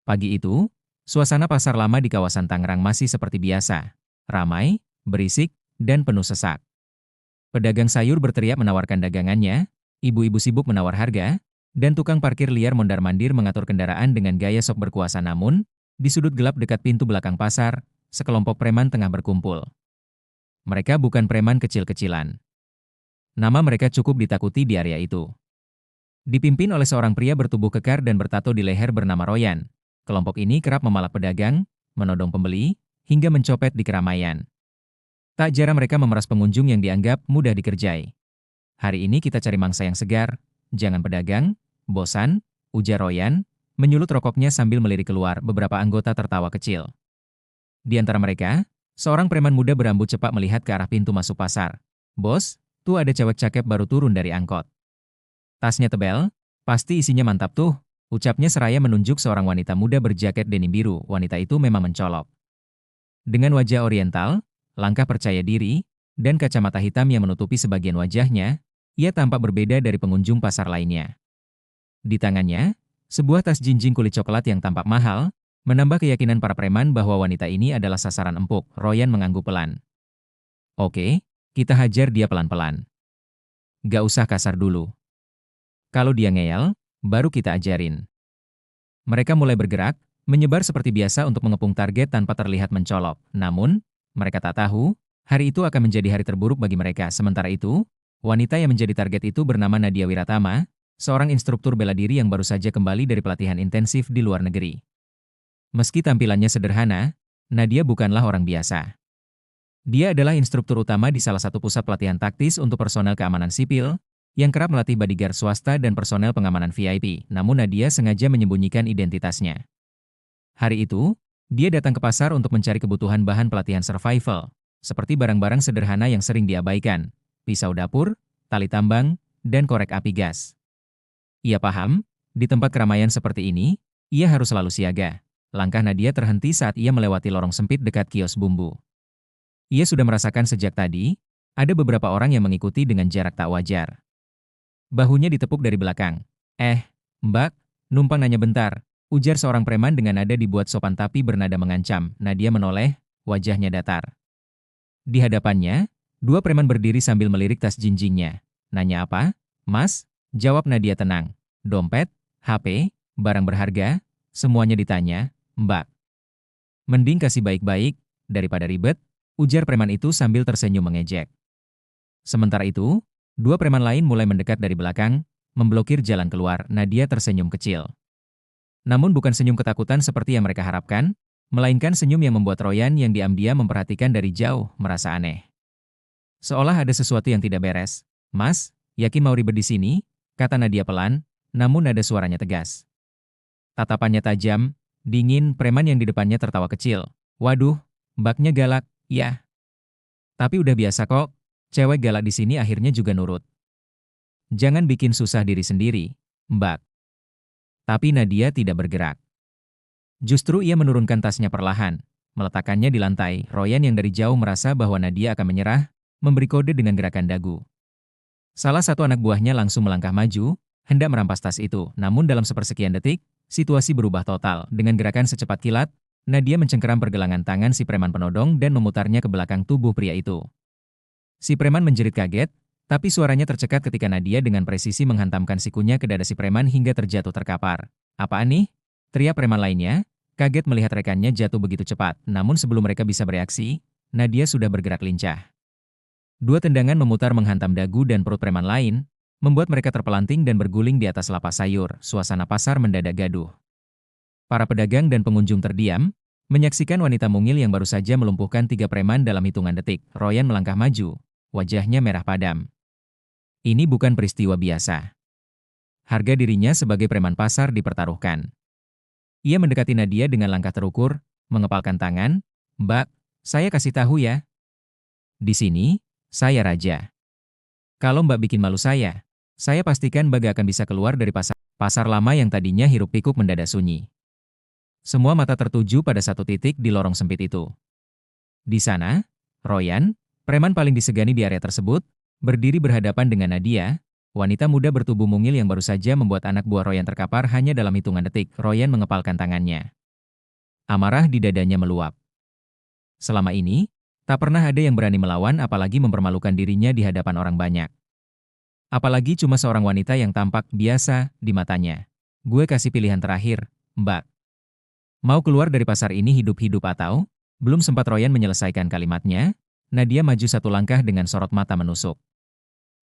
Pagi itu, suasana pasar lama di kawasan Tangerang masih seperti biasa. Ramai, berisik, dan penuh sesak. Pedagang sayur berteriak menawarkan dagangannya, ibu-ibu sibuk menawar harga, dan tukang parkir liar mondar-mandir mengatur kendaraan dengan gaya sok berkuasa. Namun, di sudut gelap dekat pintu belakang pasar, sekelompok preman tengah berkumpul. Mereka bukan preman kecil-kecilan. Nama mereka cukup ditakuti di area itu. Dipimpin oleh seorang pria bertubuh kekar dan bertato di leher bernama Royan. Kelompok ini kerap memalak pedagang, menodong pembeli, hingga mencopet di keramaian. Tak jarang mereka memeras pengunjung yang dianggap mudah dikerjai. Hari ini kita cari mangsa yang segar, jangan pedagang, bosan, ujar Royan, menyulut rokoknya sambil melirik keluar. Beberapa anggota tertawa kecil. Di antara mereka, seorang preman muda berambut cepat melihat ke arah pintu masuk pasar. Bos, tuh ada cewek cakep baru turun dari angkot. Tasnya tebal, pasti isinya mantap tuh, ucapnya seraya menunjuk seorang wanita muda berjaket denim biru. Wanita itu memang mencolok. Dengan wajah oriental, langkah percaya diri, dan kacamata hitam yang menutupi sebagian wajahnya, ia tampak berbeda dari pengunjung pasar lainnya. Di tangannya, sebuah tas jinjing kulit coklat yang tampak mahal, menambah keyakinan para preman bahwa wanita ini adalah sasaran empuk. Royan mengangguk pelan. Oke, kita hajar dia pelan-pelan. Gak usah kasar dulu. Kalau dia ngeyel, baru kita ajarin. Mereka mulai bergerak, menyebar seperti biasa untuk mengepung target tanpa terlihat mencolok. Namun, mereka tak tahu, hari itu akan menjadi hari terburuk bagi mereka. Sementara itu, wanita yang menjadi target itu bernama Nadia Wiratama, seorang instruktur bela diri yang baru saja kembali dari pelatihan intensif di luar negeri. Meski tampilannya sederhana, Nadia bukanlah orang biasa. Dia adalah instruktur utama di salah satu pusat pelatihan taktis untuk personel keamanan sipil, yang kerap melatih bodyguard swasta dan personel pengamanan VIP. Namun Nadia sengaja menyembunyikan identitasnya. Hari itu, dia datang ke pasar untuk mencari kebutuhan bahan pelatihan survival, seperti barang-barang sederhana yang sering diabaikan, pisau dapur, tali tambang, dan korek api gas. Ia paham, di tempat keramaian seperti ini, ia harus selalu siaga. Langkah Nadia terhenti saat ia melewati lorong sempit dekat kios bumbu. Ia sudah merasakan sejak tadi, ada beberapa orang yang mengikuti dengan jarak tak wajar. Bahunya ditepuk dari belakang. Mbak, numpang nanya bentar, ujar seorang preman dengan nada dibuat sopan tapi bernada mengancam. Nadia menoleh, wajahnya datar. Di hadapannya, dua preman berdiri sambil melirik tas jinjingnya. Nanya apa? Mas? Jawab Nadia tenang. Dompet, HP, barang berharga, semuanya ditanya, Mbak. Mending kasih baik-baik, daripada ribet, ujar preman itu sambil tersenyum mengejek. Sementara itu, dua preman lain mulai mendekat dari belakang, memblokir jalan keluar. Nadia tersenyum kecil. Namun bukan senyum ketakutan seperti yang mereka harapkan, melainkan senyum yang membuat Royan yang diam-diam memperhatikan dari jauh merasa aneh. Seolah ada sesuatu yang tidak beres. Mas, yakin mau ribet di sini? Kata Nadia pelan, namun nada suaranya tegas. Tatapannya tajam, dingin. Preman yang di depannya tertawa kecil. Waduh, mbaknya galak, ya. Tapi udah biasa kok. Cewek galak di sini akhirnya juga nurut. Jangan bikin susah diri sendiri, Mbak. Tapi Nadia tidak bergerak. Justru ia menurunkan tasnya perlahan, meletakkannya di lantai. Royan yang dari jauh merasa bahwa Nadia akan menyerah, memberi kode dengan gerakan dagu. Salah satu anak buahnya langsung melangkah maju, hendak merampas tas itu. Namun dalam sepersekian detik, situasi berubah total. Dengan gerakan secepat kilat, Nadia mencengkeram pergelangan tangan si preman penodong dan memutarnya ke belakang tubuh pria itu. Si preman menjerit kaget, tapi suaranya tercekat ketika Nadia dengan presisi menghantamkan sikunya ke dada si preman hingga terjatuh terkapar. Apaan nih? Teriak preman lainnya, kaget melihat rekannya jatuh begitu cepat. Namun sebelum mereka bisa bereaksi, Nadia sudah bergerak lincah. Dua tendangan memutar menghantam dagu dan perut preman lain, membuat mereka terpelanting dan berguling di atas lapak sayur. Suasana pasar mendadak gaduh. Para pedagang dan pengunjung terdiam, menyaksikan wanita mungil yang baru saja melumpuhkan tiga preman dalam hitungan detik. Royan melangkah maju. Wajahnya merah padam. Ini bukan peristiwa biasa. Harga dirinya sebagai preman pasar dipertaruhkan. Ia mendekati Nadia dengan langkah terukur, mengepalkan tangan. Mbak, saya kasih tahu ya. Di sini, saya raja. Kalau Mbak bikin malu saya pastikan Mbak gak akan bisa keluar dari pasar lama yang tadinya hiruk pikuk mendadak sunyi. Semua mata tertuju pada satu titik di lorong sempit itu. Di sana, Royan, preman paling disegani di area tersebut, berdiri berhadapan dengan Nadia, Wanita muda bertubuh mungil yang baru saja membuat anak buah Royan terkapar hanya dalam hitungan detik. Royan mengepalkan tangannya. Amarah di dadanya meluap. Selama ini, tak pernah ada yang berani melawan apalagi mempermalukan dirinya di hadapan orang banyak. Apalagi cuma seorang wanita yang tampak biasa di matanya. Gue kasih pilihan terakhir, Mbak. Mau keluar dari pasar ini hidup-hidup atau? Belum sempat Royan menyelesaikan kalimatnya, Nadia maju satu langkah dengan sorot mata menusuk.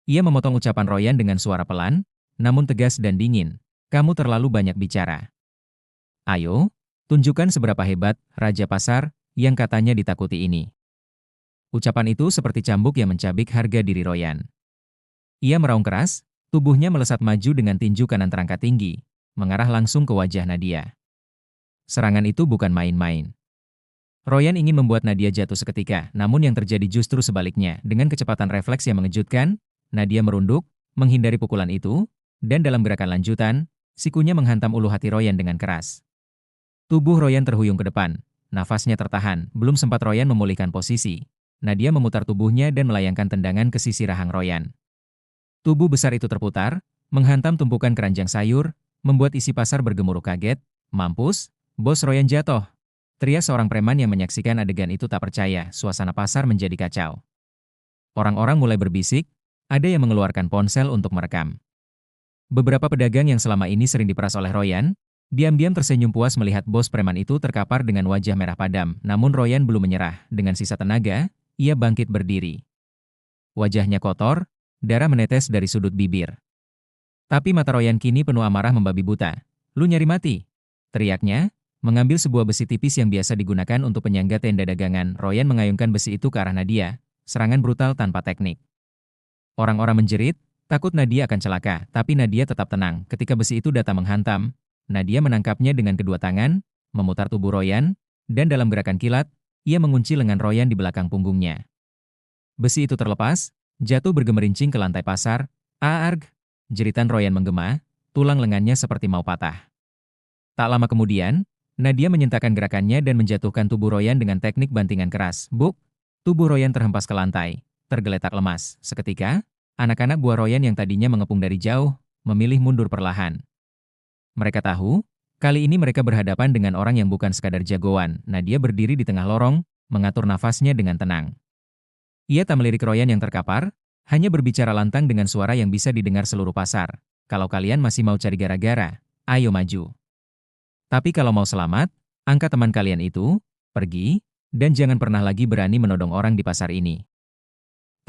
Ia memotong ucapan Royan dengan suara pelan, namun tegas dan dingin. Kamu terlalu banyak bicara. Ayo, tunjukkan seberapa hebat Raja Pasar yang katanya ditakuti ini. Ucapan itu seperti cambuk yang mencabik harga diri Royan. Ia meraung keras, tubuhnya melesat maju dengan tinju kanan terangkat tinggi, mengarah langsung ke wajah Nadia. Serangan itu bukan main-main. Royan ingin membuat Nadia jatuh seketika, namun yang terjadi justru sebaliknya. Dengan kecepatan refleks yang mengejutkan, Nadia merunduk, menghindari pukulan itu, dan dalam gerakan lanjutan, sikunya menghantam ulu hati Royan dengan keras. Tubuh Royan terhuyung ke depan, nafasnya tertahan, belum sempat Royan memulihkan posisi. Nadia memutar tubuhnya dan melayangkan tendangan ke sisi rahang Royan. Tubuh besar itu terputar, menghantam tumpukan keranjang sayur, membuat isi pasar bergemuruh kaget. Mampus, bos Royan jatuh. Teriak seorang preman yang menyaksikan adegan itu tak percaya, suasana pasar menjadi kacau. Orang-orang mulai berbisik, ada yang mengeluarkan ponsel untuk merekam. Beberapa pedagang yang selama ini sering diperas oleh Royan, diam-diam tersenyum puas melihat bos preman itu terkapar dengan wajah merah padam. Namun Royan belum menyerah, dengan sisa tenaga, ia bangkit berdiri. Wajahnya kotor, darah menetes dari sudut bibir. Tapi mata Royan kini penuh amarah membabi buta. Lu nyari mati? Teriaknya. Mengambil sebuah besi tipis yang biasa digunakan untuk penyangga tenda dagangan, Royan mengayunkan besi itu ke arah Nadia, serangan brutal tanpa teknik. Orang-orang menjerit, takut Nadia akan celaka, tapi Nadia tetap tenang. Ketika besi itu datang menghantam, Nadia menangkapnya dengan kedua tangan, memutar tubuh Royan, dan dalam gerakan kilat, ia mengunci lengan Royan di belakang punggungnya. Besi itu terlepas, jatuh bergemerincing ke lantai pasar. Aarg! Jeritan Royan menggema, tulang lengannya seperti mau patah. Tak lama kemudian, Nadia menyentakkan gerakannya dan menjatuhkan tubuh Royan dengan teknik bantingan keras. Buk! Tubuh Royan terhempas ke lantai, tergeletak lemas. Seketika, anak-anak buah Royan yang tadinya mengepung dari jauh, memilih mundur perlahan. Mereka tahu, kali ini mereka berhadapan dengan orang yang bukan sekadar jagoan. Nadia berdiri di tengah lorong, mengatur nafasnya dengan tenang. Ia tak melirik Royan yang terkapar, hanya berbicara lantang dengan suara yang bisa didengar seluruh pasar. Kalau kalian masih mau cari gara-gara, ayo maju. Tapi kalau mau selamat, angkat teman kalian itu, pergi, dan jangan pernah lagi berani menodong orang di pasar ini.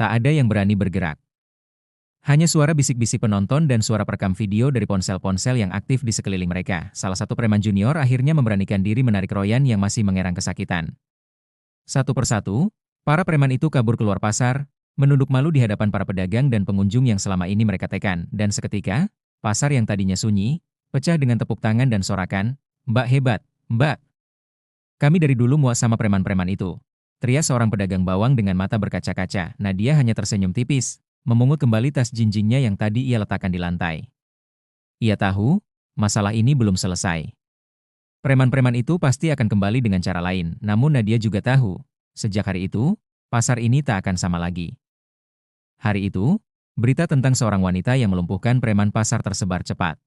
Tak ada yang berani bergerak. Hanya suara bisik-bisik penonton dan suara perekam video dari ponsel-ponsel yang aktif di sekeliling mereka. Salah satu preman junior akhirnya memberanikan diri menarik Royan yang masih mengerang kesakitan. Satu persatu, para preman itu kabur keluar pasar, menunduk malu di hadapan para pedagang dan pengunjung yang selama ini mereka tekan. Dan seketika, pasar yang tadinya sunyi, pecah dengan tepuk tangan dan sorakan. Mbak hebat, Mbak. Kami dari dulu muak sama preman-preman itu. Teriak seorang pedagang bawang dengan mata berkaca-kaca. Nadia hanya tersenyum tipis, memungut kembali tas jinjingnya yang tadi ia letakkan di lantai. Ia tahu, masalah ini belum selesai. Preman-preman itu pasti akan kembali dengan cara lain. Namun Nadia juga tahu, sejak hari itu, pasar ini tak akan sama lagi. Hari itu, berita tentang seorang wanita yang melumpuhkan preman pasar tersebar cepat.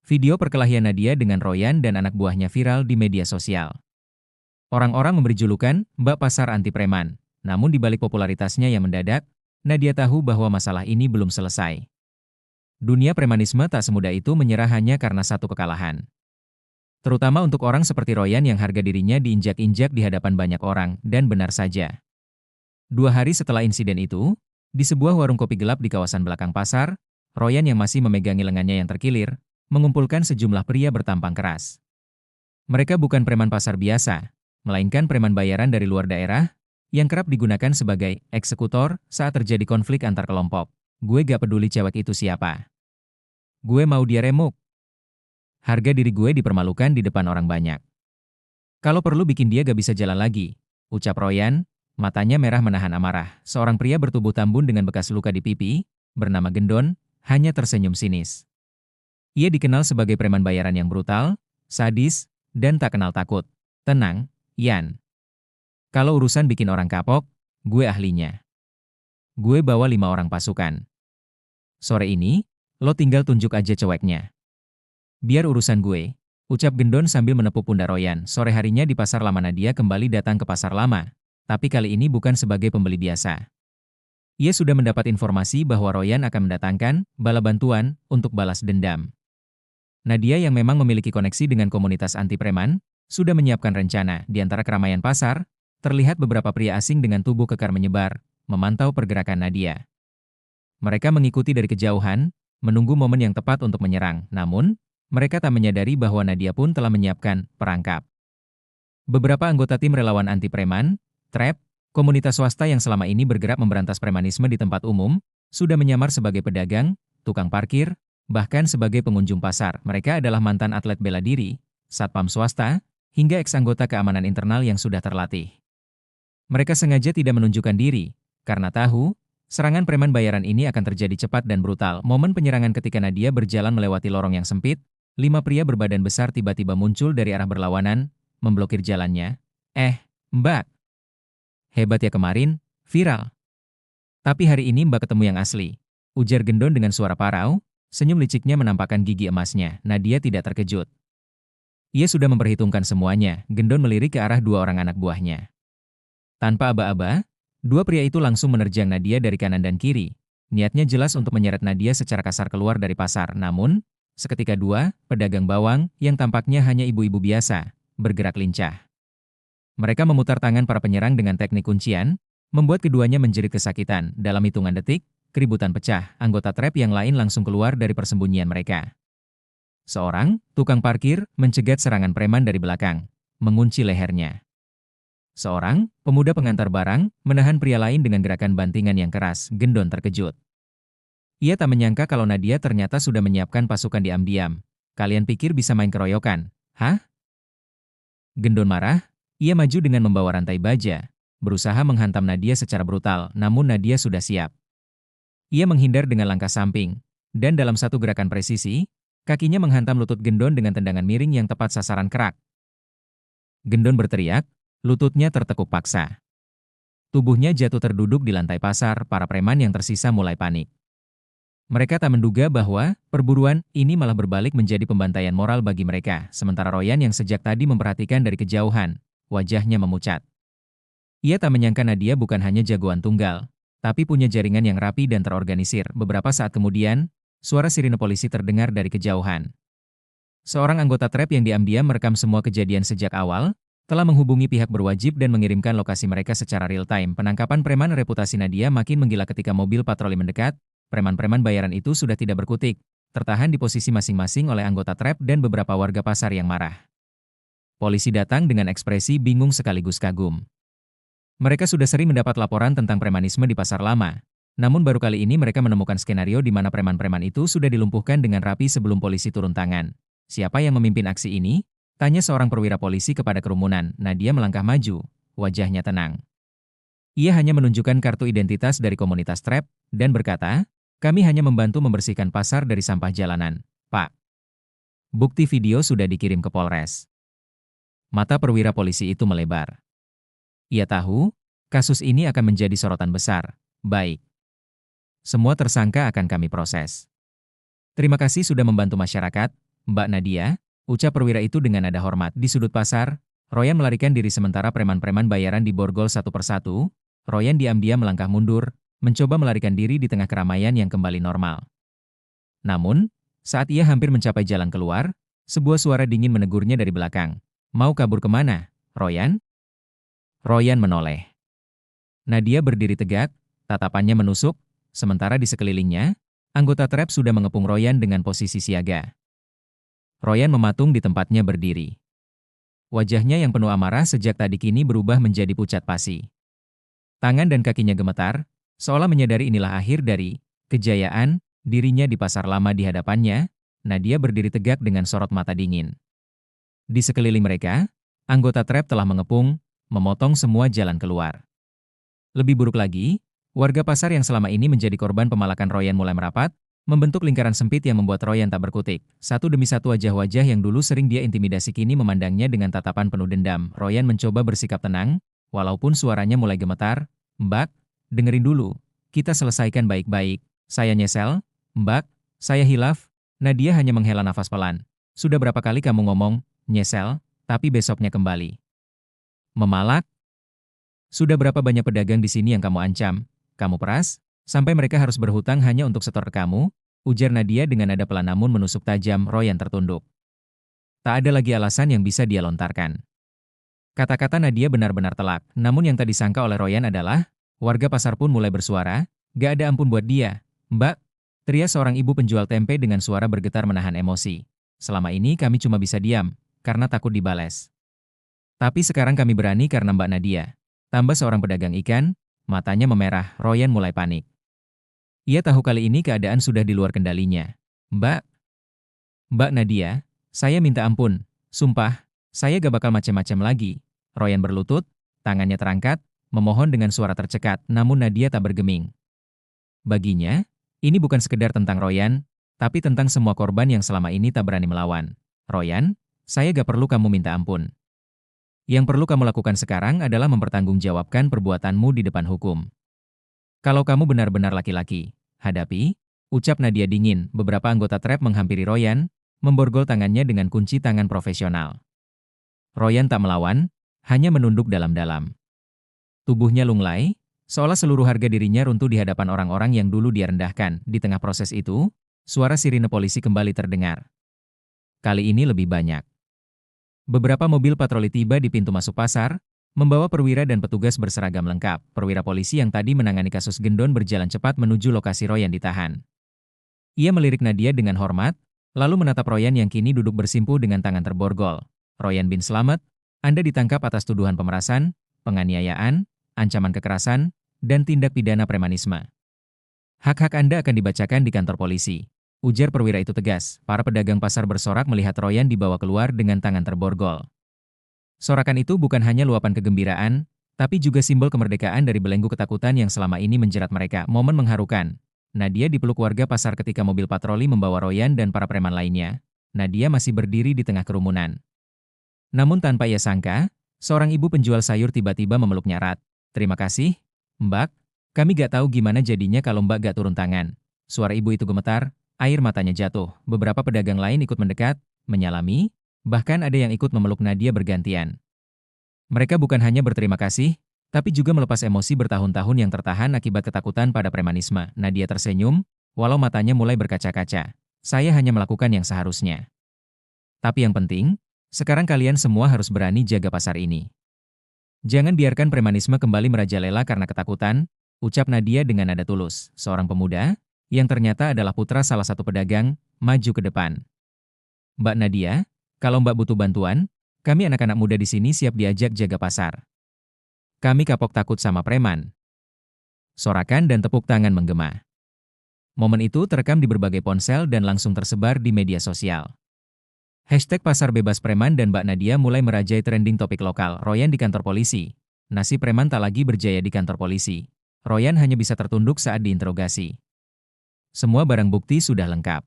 Video perkelahian Nadia dengan Royan dan anak buahnya viral di media sosial. Orang-orang memberi julukan Mbak Pasar Anti Preman. Namun di balik popularitasnya yang mendadak, Nadia tahu bahwa masalah ini belum selesai. Dunia premanisme tak semudah itu menyerah hanya karena satu kekalahan. Terutama untuk orang seperti Royan yang harga dirinya diinjak-injak di hadapan banyak orang, dan benar saja. 2 hari setelah insiden itu, di sebuah warung kopi gelap di kawasan belakang pasar, Royan yang masih memegangi lengannya yang terkilir, mengumpulkan sejumlah pria bertampang keras. Mereka bukan preman pasar biasa, melainkan preman bayaran dari luar daerah, yang kerap digunakan sebagai eksekutor saat terjadi konflik antar kelompok. Gue gak peduli cewek itu siapa. Gue mau dia remuk. Harga diri gue dipermalukan di depan orang banyak. Kalau perlu bikin dia gak bisa jalan lagi, ucap Royan, matanya merah menahan amarah. Seorang pria bertubuh tambun dengan bekas luka di pipi, bernama Gendon, hanya tersenyum sinis. Ia dikenal sebagai preman bayaran yang brutal, sadis, dan tak kenal takut. Tenang, Yan. Kalau urusan bikin orang kapok, gue ahlinya. Gue bawa 5 orang pasukan. Sore ini, lo tinggal tunjuk aja ceweknya. Biar urusan gue, ucap Gendon sambil menepuk pundak Royan. Sore harinya di pasar lama Nadia kembali datang ke pasar lama. Tapi kali ini bukan sebagai pembeli biasa. Ia sudah mendapat informasi bahwa Royan akan mendatangkan bala bantuan untuk balas dendam. Nadia yang memang memiliki koneksi dengan komunitas anti preman, sudah menyiapkan rencana. Di antara keramaian pasar, terlihat beberapa pria asing dengan tubuh kekar menyebar, memantau pergerakan Nadia. Mereka mengikuti dari kejauhan, menunggu momen yang tepat untuk menyerang. Namun, mereka tak menyadari bahwa Nadia pun telah menyiapkan perangkap. Beberapa anggota tim relawan anti preman, TRAP, komunitas swasta yang selama ini bergerak memberantas premanisme di tempat umum, sudah menyamar sebagai pedagang, tukang parkir, bahkan sebagai pengunjung pasar. Mereka adalah mantan atlet bela diri, satpam swasta, hingga eks-anggota keamanan internal yang sudah terlatih. Mereka sengaja tidak menunjukkan diri, karena tahu, serangan preman bayaran ini akan terjadi cepat dan brutal. Momen penyerangan ketika Nadia berjalan melewati lorong yang sempit, 5 pria berbadan besar tiba-tiba muncul dari arah berlawanan, memblokir jalannya. Mbak! Hebat ya kemarin, viral. Tapi hari ini Mbak ketemu yang asli. Ujar Gendon dengan suara parau, senyum liciknya menampakkan gigi emasnya. Nadia tidak terkejut. Ia sudah memperhitungkan semuanya. Gendon melirik ke arah 2 orang anak buahnya. Tanpa aba-aba, 2 pria itu langsung menerjang Nadia dari kanan dan kiri. Niatnya jelas untuk menyeret Nadia secara kasar keluar dari pasar. Namun, seketika 2 pedagang bawang yang tampaknya hanya ibu-ibu biasa, bergerak lincah. Mereka memutar tangan para penyerang dengan teknik kuncian, membuat keduanya menjerit kesakitan. Dalam hitungan detik, keributan pecah. Anggota trap yang lain langsung keluar dari persembunyian mereka. Seorang tukang parkir mencegat serangan preman dari belakang, mengunci lehernya. Seorang pemuda pengantar barang menahan pria lain dengan gerakan bantingan yang keras. Gendon terkejut. Ia tak menyangka kalau Nadia ternyata sudah menyiapkan pasukan diam-diam. Kalian pikir bisa main keroyokan? Hah? Gendon marah. Ia maju dengan membawa rantai baja, berusaha menghantam Nadia secara brutal, namun Nadia sudah siap. Ia menghindar dengan langkah samping, dan dalam satu gerakan presisi, kakinya menghantam lutut Gendon dengan tendangan miring yang tepat sasaran kerak. Gendon berteriak, lututnya tertekuk paksa. Tubuhnya jatuh terduduk di lantai pasar. Para preman yang tersisa mulai panik. Mereka tak menduga bahwa perburuan ini malah berbalik menjadi pembantaian moral bagi mereka, sementara Royan yang sejak tadi memperhatikan dari kejauhan, wajahnya memucat. Ia tak menyangka Nadia bukan hanya jagoan tunggal, tapi punya jaringan yang rapi dan terorganisir. Beberapa saat kemudian, suara sirine polisi terdengar dari kejauhan. Seorang anggota trap yang diam-diam merekam semua kejadian sejak awal, telah menghubungi pihak berwajib dan mengirimkan lokasi mereka secara real-time. Penangkapan preman. Reputasi Nadia makin menggila ketika mobil patroli mendekat. Preman-preman bayaran itu sudah tidak berkutik, tertahan di posisi masing-masing oleh anggota trap dan beberapa warga pasar yang marah. Polisi datang dengan ekspresi bingung sekaligus kagum. Mereka sudah sering mendapat laporan tentang premanisme di pasar lama. Namun baru kali ini mereka menemukan skenario di mana preman-preman itu sudah dilumpuhkan dengan rapi sebelum polisi turun tangan. Siapa yang memimpin aksi ini? Tanya seorang perwira polisi kepada kerumunan. Nadia melangkah maju, wajahnya tenang. Ia hanya menunjukkan kartu identitas dari komunitas trap, dan berkata, kami hanya membantu membersihkan pasar dari sampah jalanan, Pak. Bukti video sudah dikirim ke Polres. Mata perwira polisi itu melebar. Ia tahu, kasus ini akan menjadi sorotan besar. Baik. Semua tersangka akan kami proses. Terima kasih sudah membantu masyarakat, Mbak Nadia, ucap perwira itu dengan nada hormat. Di sudut pasar, Royan melarikan diri sementara preman-preman bayaran diborgol satu persatu. Royan diam-diam melangkah mundur, mencoba melarikan diri di tengah keramaian yang kembali normal. Namun, saat ia hampir mencapai jalan keluar, sebuah suara dingin menegurnya dari belakang. Mau kabur kemana, Royan? Royan menoleh. Nadia berdiri tegak, tatapannya menusuk, sementara di sekelilingnya, anggota trap sudah mengepung Royan dengan posisi siaga. Royan mematung di tempatnya berdiri. Wajahnya yang penuh amarah sejak tadi kini berubah menjadi pucat pasi. Tangan dan kakinya gemetar, seolah menyadari inilah akhir dari kejayaan dirinya di pasar lama. Di hadapannya, Nadia berdiri tegak dengan sorot mata dingin. Di sekeliling mereka, anggota trap telah mengepung, memotong semua jalan keluar. Lebih buruk lagi, warga pasar yang selama ini menjadi korban pemalakan Royan mulai merapat, membentuk lingkaran sempit yang membuat Royan tak berkutik. Satu demi satu wajah-wajah yang dulu sering dia intimidasi kini memandangnya dengan tatapan penuh dendam. Royan mencoba bersikap tenang, walaupun suaranya mulai gemetar. Mbak, dengerin dulu, kita selesaikan baik-baik. Saya nyesel, Mbak, saya hilaf. Nadia hanya menghela nafas pelan. Sudah berapa kali kamu ngomong, nyesel, tapi besoknya kembali. Memalak? Sudah berapa banyak pedagang di sini yang kamu ancam? Kamu peras? Sampai mereka harus berhutang hanya untuk setor ke kamu? Ujar Nadia dengan nada pelan namun menusuk tajam. Royan tertunduk. Tak ada lagi alasan yang bisa dia lontarkan. Kata-kata Nadia benar-benar telak, namun yang tak disangka oleh Royan adalah, warga pasar pun mulai bersuara, gak ada ampun buat dia. Mbak, teriak seorang ibu penjual tempe dengan suara bergetar menahan emosi. Selama ini kami cuma bisa diam, karena takut dibales. Tapi sekarang kami berani karena Mbak Nadia. Tambah seorang pedagang ikan, matanya memerah, Royan mulai panik. Ia tahu kali ini keadaan sudah di luar kendalinya. Mbak Nadia, saya minta ampun. Sumpah, saya gak bakal macam-macam lagi. Royan berlutut, tangannya terangkat, memohon dengan suara tercekat, namun Nadia tak bergeming. Baginya, ini bukan sekedar tentang Royan, tapi tentang semua korban yang selama ini tak berani melawan. Royan, saya gak perlu kamu minta ampun. Yang perlu kamu lakukan sekarang adalah mempertanggungjawabkan perbuatanmu di depan hukum. Kalau kamu benar-benar laki-laki, hadapi, ucap Nadia dingin. Beberapa anggota trap menghampiri Royan, memborgol tangannya dengan kunci tangan profesional. Royan tak melawan, hanya menunduk dalam-dalam. Tubuhnya lunglai, seolah seluruh harga dirinya runtuh di hadapan orang-orang yang dulu dia rendahkan. Di tengah proses itu, suara sirine polisi kembali terdengar. Kali ini lebih banyak. Beberapa mobil patroli tiba di pintu masuk pasar, membawa perwira dan petugas berseragam lengkap. Perwira polisi yang tadi menangani kasus gendon berjalan cepat menuju lokasi Royan ditahan. Ia melirik Nadia dengan hormat, lalu menatap Royan yang kini duduk bersimpuh dengan tangan terborgol. Royan bin Slamet, Anda ditangkap atas tuduhan pemerasan, penganiayaan, ancaman kekerasan, dan tindak pidana premanisme. Hak-hak Anda akan dibacakan di kantor polisi. Ujar perwira itu tegas. Para pedagang pasar bersorak melihat Royan dibawa keluar dengan tangan terborgol. Sorakan itu bukan hanya luapan kegembiraan, tapi juga simbol kemerdekaan dari belenggu ketakutan yang selama ini menjerat mereka. Momen mengharukan. Nadia dipeluk warga pasar ketika mobil patroli membawa Royan dan para preman lainnya. Nadia masih berdiri di tengah kerumunan. Namun tanpa ia sangka, seorang ibu penjual sayur tiba-tiba memeluknya erat. Terima kasih, Mbak. Kami gak tahu gimana jadinya kalau Mbak gak turun tangan. Suara ibu itu gemetar. Air matanya jatuh, beberapa pedagang lain ikut mendekat, menyalami, bahkan ada yang ikut memeluk Nadia bergantian. Mereka bukan hanya berterima kasih, tapi juga melepas emosi bertahun-tahun yang tertahan akibat ketakutan pada premanisme. Nadia tersenyum, walau matanya mulai berkaca-kaca. Saya hanya melakukan yang seharusnya. Tapi yang penting, sekarang kalian semua harus berani jaga pasar ini. Jangan biarkan premanisme kembali merajalela karena ketakutan, ucap Nadia dengan nada tulus. Seorang pemuda, yang ternyata adalah putra salah satu pedagang, maju ke depan. Mbak Nadia, kalau Mbak butuh bantuan, kami anak-anak muda di sini siap diajak jaga pasar. Kami kapok takut sama preman. Sorakan dan tepuk tangan menggema. Momen itu terekam di berbagai ponsel dan langsung tersebar di media sosial. Hashtag pasar bebas preman dan Mbak Nadia mulai merajai trending topik lokal. Royan di kantor polisi. Nasib preman tak lagi berjaya di kantor polisi. Royan hanya bisa tertunduk saat diinterogasi. Semua barang bukti sudah lengkap.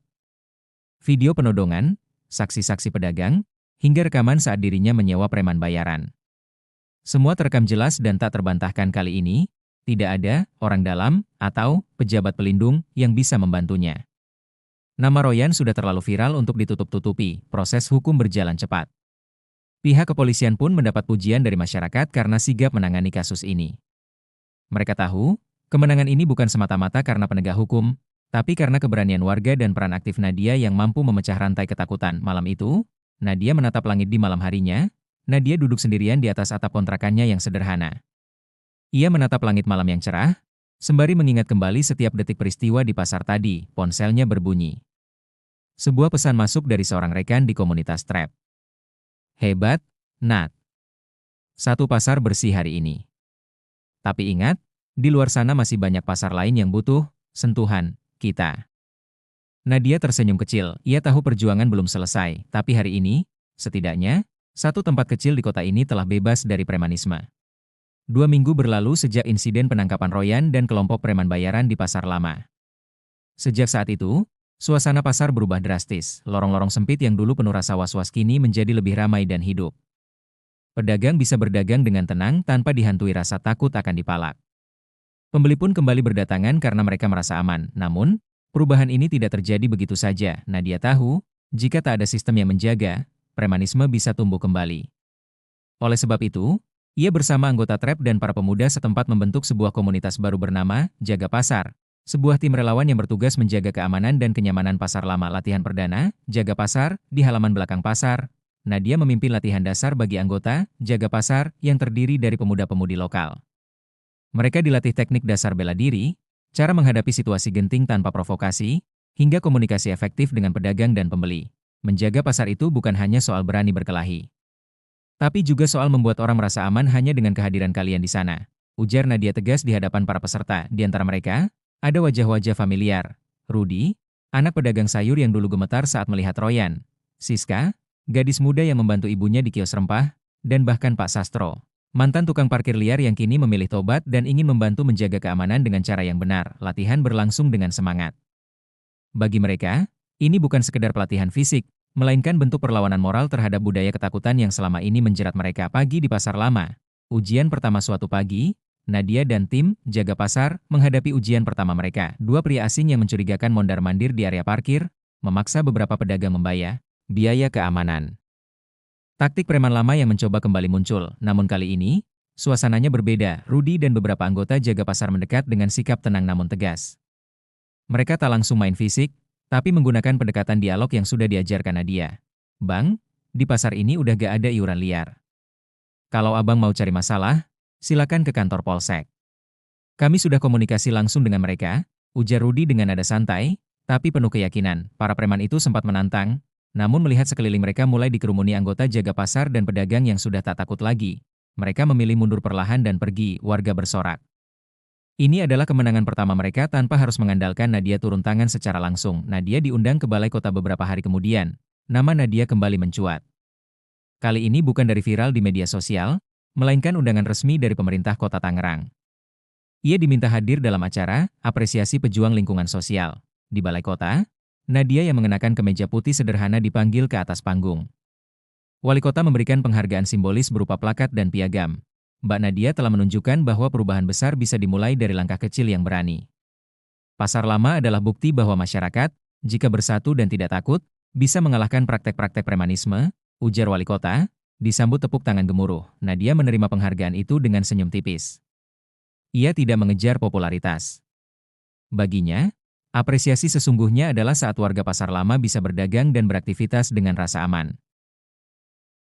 Video penodongan, saksi-saksi pedagang, hingga rekaman saat dirinya menyewa preman bayaran. Semua terekam jelas dan tak terbantahkan. Kali ini, tidak ada orang dalam atau pejabat pelindung yang bisa membantunya. Nama Royan sudah terlalu viral untuk ditutup-tutupi, proses hukum berjalan cepat. Pihak kepolisian pun mendapat pujian dari masyarakat karena sigap menangani kasus ini. Mereka tahu, kemenangan ini bukan semata-mata karena penegak hukum, tapi karena keberanian warga dan peran aktif Nadia yang mampu memecah rantai ketakutan. Malam itu, Nadia menatap langit di malam harinya. Nadia duduk sendirian di atas atap kontrakannya yang sederhana. Ia menatap langit malam yang cerah, sembari mengingat kembali setiap detik peristiwa di pasar tadi. Ponselnya berbunyi. Sebuah pesan masuk dari seorang rekan di komunitas trap. Hebat, Nat. Satu pasar bersih hari ini. Tapi ingat, di luar sana masih banyak pasar lain yang butuh sentuhan kita. Nadia tersenyum kecil. Ia tahu perjuangan belum selesai, tapi hari ini, setidaknya, satu tempat kecil di kota ini telah bebas dari premanisme. 2 minggu berlalu sejak insiden penangkapan Royan dan kelompok preman bayaran di pasar lama. Sejak saat itu, suasana pasar berubah drastis. Lorong-lorong sempit yang dulu penuh rasa was-was kini menjadi lebih ramai dan hidup. Pedagang bisa berdagang dengan tenang tanpa dihantui rasa takut akan dipalak. Pembeli pun kembali berdatangan karena mereka merasa aman. Namun, Perubahan ini tidak terjadi begitu saja. Nadia tahu, jika tak ada sistem yang menjaga, premanisme bisa tumbuh kembali. Oleh sebab itu, ia bersama anggota TREP dan para pemuda setempat membentuk sebuah komunitas baru bernama Jaga Pasar. Sebuah tim relawan yang bertugas menjaga keamanan dan kenyamanan pasar lama. Latihan perdana, Jaga Pasar, di halaman belakang pasar. Nadia memimpin latihan dasar bagi anggota Jaga Pasar yang terdiri dari pemuda-pemudi lokal. Mereka dilatih teknik dasar bela diri, cara menghadapi situasi genting tanpa provokasi, hingga komunikasi efektif dengan pedagang dan pembeli. Menjaga pasar itu bukan hanya soal berani berkelahi, tapi juga soal membuat orang merasa aman hanya dengan kehadiran kalian di sana. Ujar Nadia tegas di hadapan para peserta. Di antara mereka, ada wajah-wajah familiar. Rudy, anak pedagang sayur yang dulu gemetar saat melihat Royan. Siska, gadis muda yang membantu ibunya di kios rempah, dan bahkan Pak Sastro, mantan tukang parkir liar yang kini memilih tobat dan ingin membantu menjaga keamanan dengan cara yang benar. Latihan berlangsung dengan semangat. Bagi mereka, ini bukan sekedar pelatihan fisik, melainkan bentuk perlawanan moral terhadap budaya ketakutan yang selama ini menjerat mereka. Pagi di pasar lama. Ujian pertama suatu pagi, Nadia dan tim Jaga Pasar menghadapi ujian pertama mereka. Dua pria asing yang mencurigakan mondar-mandir di area parkir, memaksa beberapa pedagang membayar biaya keamanan. Taktik preman lama yang mencoba kembali muncul, namun kali ini, suasananya berbeda. Rudy dan beberapa anggota Jaga Pasar mendekat dengan sikap tenang namun tegas. Mereka tak langsung main fisik, tapi menggunakan pendekatan dialog yang sudah diajarkan Nadia. Bang, di pasar ini udah gak ada iuran liar. Kalau abang mau cari masalah, silakan ke kantor polsek. Kami sudah komunikasi langsung dengan mereka, ujar Rudy dengan nada santai, tapi penuh keyakinan. Para preman itu sempat menantang, namun melihat sekeliling mereka mulai dikerumuni anggota Jaga Pasar dan pedagang yang sudah tak takut lagi. Mereka memilih mundur perlahan dan pergi. Warga bersorak. Ini adalah kemenangan pertama mereka tanpa harus mengandalkan Nadia turun tangan secara langsung. Nadia diundang ke balai kota beberapa hari kemudian. Nama Nadia kembali mencuat. Kali ini bukan dari viral di media sosial, melainkan undangan resmi dari pemerintah kota Tangerang. Ia diminta hadir dalam acara apresiasi pejuang lingkungan sosial. Di balai kota, Nadia yang mengenakan kemeja putih sederhana dipanggil ke atas panggung. Wali kota memberikan penghargaan simbolis berupa plakat dan piagam. Mbak Nadia telah menunjukkan bahwa perubahan besar bisa dimulai dari langkah kecil yang berani. Pasar lama adalah bukti bahwa masyarakat, jika bersatu dan tidak takut, bisa mengalahkan praktek-praktek premanisme, ujar wali kota, disambut tepuk tangan gemuruh. Nadia menerima penghargaan itu dengan senyum tipis. Ia tidak mengejar popularitas. Baginya, apresiasi sesungguhnya adalah saat warga pasar lama bisa berdagang dan beraktivitas dengan rasa aman.